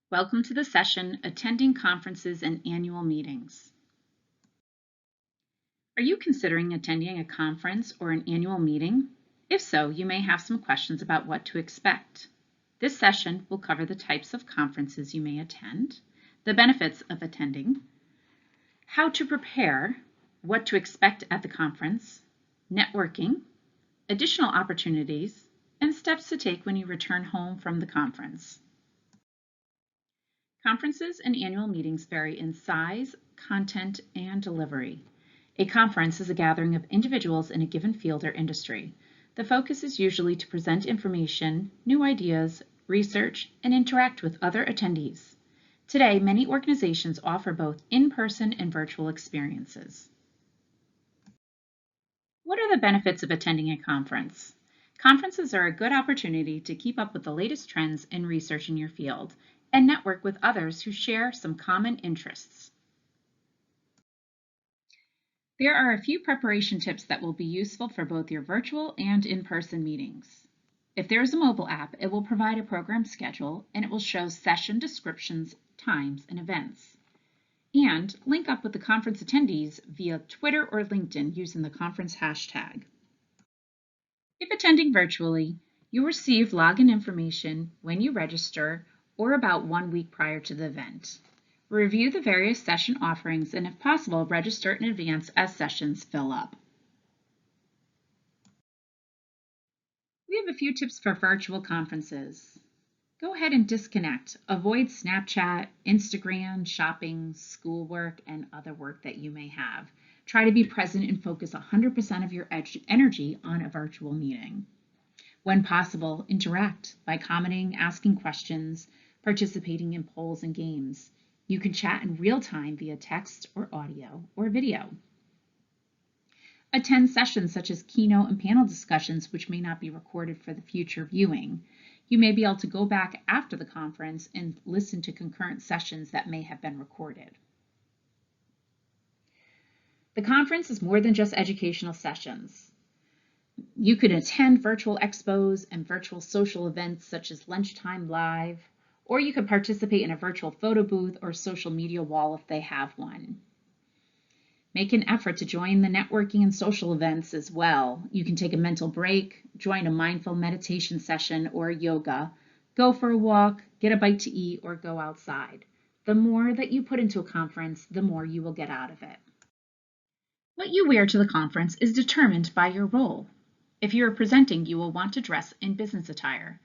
Welcome to the session, Attending Conferences and Annual Meetings. Are you considering attending a conference or an annual meeting? If so, you may have some questions about what to expect. This session will cover the types of conferences you may attend, the benefits of attending, how to prepare, what to expect at the conference, networking, additional opportunities, and steps to take when you return home from the conference. Conferences and annual meetings vary in size, content, and delivery. A conference is a gathering of individuals in a given field or industry. The focus is usually to present information, new ideas, research, and interact with other attendees. Today, many organizations offer both in-person and virtual experiences. What are the benefits of attending a conference? Conferences are a good opportunity to keep up with the latest trends and research in your field and network with others who share some common interests. There are a few preparation tips that will be useful for both your virtual and in-person meetings. If there is a mobile app, it will provide a program schedule and it will show session descriptions, times, and events. And link up with the conference attendees via Twitter or LinkedIn using the conference hashtag. If attending virtually, you receive login information when you register or about 1 week prior to the event. Review the various session offerings and, if possible, register in advance as sessions fill up. We have a few tips for virtual conferences. Go ahead and disconnect. Avoid Snapchat, Instagram, shopping, schoolwork, and other work that you may have. Try to be present and focus 100% of your energy on a virtual meeting. When possible, interact by commenting, asking questions, participating in polls and games. You can chat in real time via text or audio or video. Attend sessions such as keynote and panel discussions, which may not be recorded for the future viewing. You may be able to go back after the conference and listen to concurrent sessions that may have been recorded. The conference is more than just educational sessions. You could attend virtual expos and virtual social events such as Lunchtime Live, or you could participate in a virtual photo booth or social media wall if they have one. Make an effort to join the networking and social events as well. You can take a mental break, join a mindful meditation session or yoga, go for a walk, get a bite to eat, or go outside. The more that you put into a conference, the more you will get out of it. What you wear to the conference is determined by your role. If you are presenting, you will want to dress in business attire.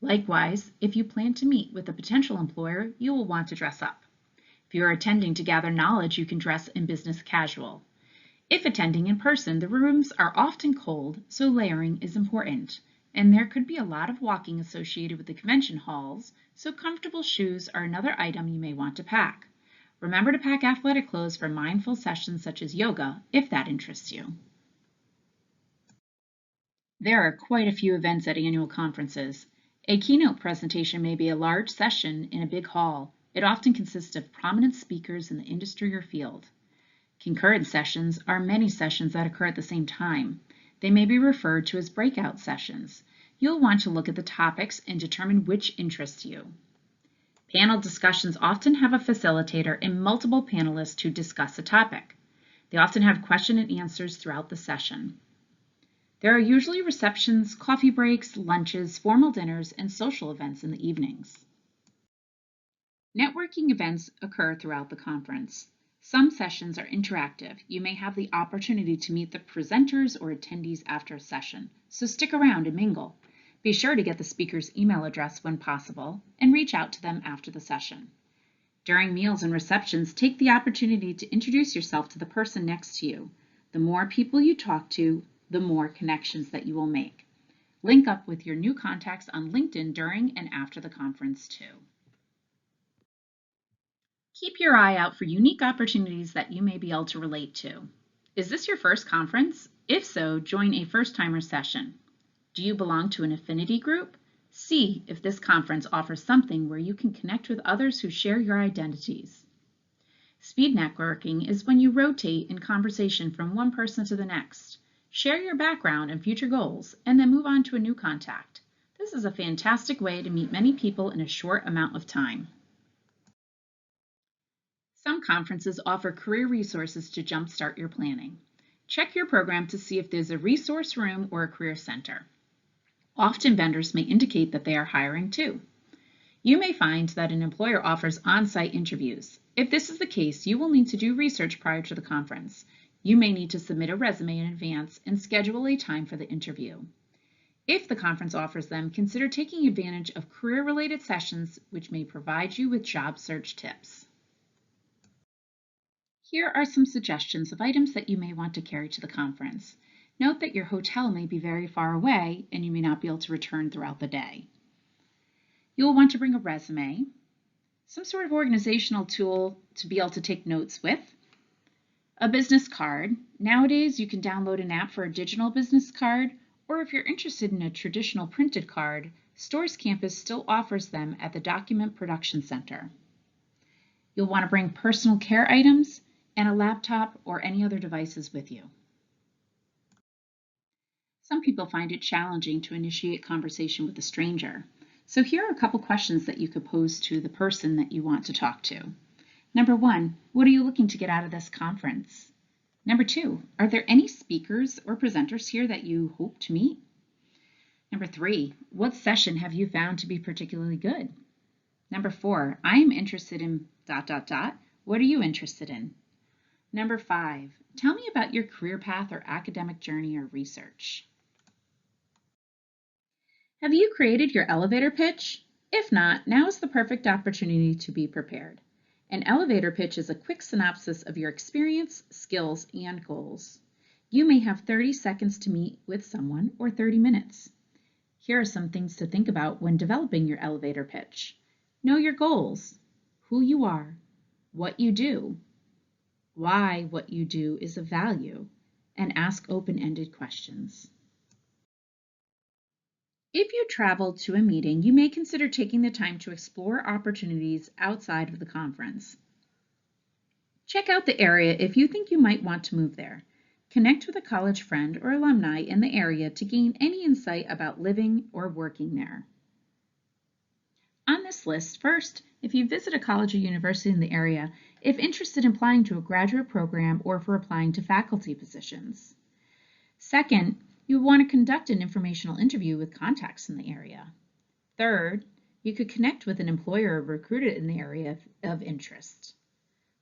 Likewise, if you plan to meet with a potential employer, you will want to dress up. If you are attending to gather knowledge, you can dress in business casual. If attending in person, the rooms are often cold, so layering is important. And there could be a lot of walking associated with the convention halls, so comfortable shoes are another item you may want to pack. Remember to pack athletic clothes for mindful sessions such as yoga, if that interests you. There are quite a few events at annual conferences. A keynote presentation may be a large session in a big hall. It often consists of prominent speakers in the industry or field. Concurrent sessions are many sessions that occur at the same time. They may be referred to as breakout sessions. You'll want to look at the topics and determine which interests you. Panel discussions often have a facilitator and multiple panelists to discuss a topic. They often have question and answers throughout the session. There are usually receptions, coffee breaks, lunches, formal dinners, and social events in the evenings. Networking events occur throughout the conference. Some sessions are interactive. You may have the opportunity to meet the presenters or attendees after a session, so stick around and mingle. Be sure to get the speaker's email address when possible and reach out to them after the session. During meals and receptions, take the opportunity to introduce yourself to the person next to you. The more people you talk to, the more connections that you will make. Link up with your new contacts on LinkedIn during and after the conference too. Keep your eye out for unique opportunities that you may be able to relate to. Is this your first conference? If so, join a first-timer session. Do you belong to an affinity group? See if this conference offers something where you can connect with others who share your identities. Speed networking is when you rotate in conversation from one person to the next. Share your background and future goals, and then move on to a new contact. This is a fantastic way to meet many people in a short amount of time. Some conferences offer career resources to jumpstart your planning. Check your program to see if there's a resource room or a career center. Often vendors may indicate that they are hiring too. You may find that an employer offers on-site interviews. If this is the case, you will need to do research prior to the conference. You may need to submit a resume in advance and schedule a time for the interview. If the conference offers them, consider taking advantage of career-related sessions which may provide you with job search tips. Here are some suggestions of items that you may want to carry to the conference. Note that your hotel may be very far away and you may not be able to return throughout the day. You will want to bring a resume, some sort of organizational tool to be able to take notes with, a business card. Nowadays, you can download an app for a digital business card, or if you're interested in a traditional printed card, Stores Campus still offers them at the Document Production Center. You'll want to bring personal care items and a laptop or any other devices with you. Some people find it challenging to initiate conversation with a stranger. So here are a couple questions that you could pose to the person that you want to talk to. Number 1, what are you looking to get out of this conference? Number 2, are there any speakers or presenters here that you hope to meet? Number 3, what session have you found to be particularly good? Number 4, I am interested in ... What are you interested in? Number 5, tell me about your career path or academic journey or research. Have you created your elevator pitch? If not, now is the perfect opportunity to be prepared. An elevator pitch is a quick synopsis of your experience, skills, and goals. You may have 30 seconds to meet with someone or 30 minutes. Here are some things to think about when developing your elevator pitch. Know your goals, who you are, what you do, why what you do is of value, and ask open-ended questions. If you travel to a meeting, you may consider taking the time to explore opportunities outside of the conference. Check out the area if you think you might want to move there. Connect with a college friend or alumni in the area to gain any insight about living or working there. On this list, first, if you visit a college or university in the area, if interested in applying to a graduate program or for applying to faculty positions. Second, you would want to conduct an informational interview with contacts in the area. Third, you could connect with an employer or recruiter in the area of interest.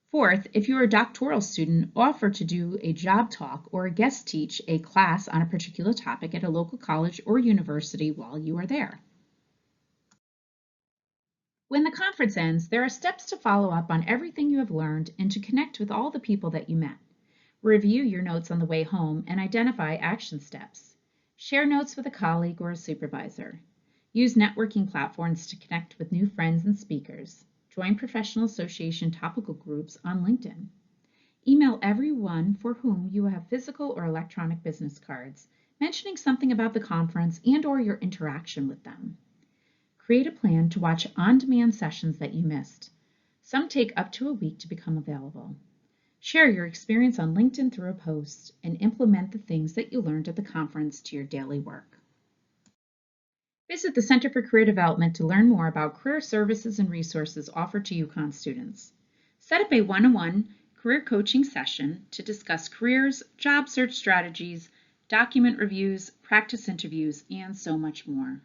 Fourth, if you are a doctoral student, offer to do a job talk or guest teach a class on a particular topic at a local college or university while you are there. When the conference ends, there are steps to follow up on everything you have learned and to connect with all the people that you met. Review your notes on the way home and identify action steps. Share notes with a colleague or a supervisor. Use networking platforms to connect with new friends and speakers. Join professional association topical groups on LinkedIn. Email everyone for whom you have physical or electronic business cards, mentioning something about the conference and/or your interaction with them. Create a plan to watch on-demand sessions that you missed. Some take up to a week to become available. Share your experience on LinkedIn through a post and implement the things that you learned at the conference to your daily work. Visit the Center for Career Development to learn more about career services and resources offered to UConn students. Set up a one-on-one career coaching session to discuss careers, job search strategies, document reviews, practice interviews, and so much more.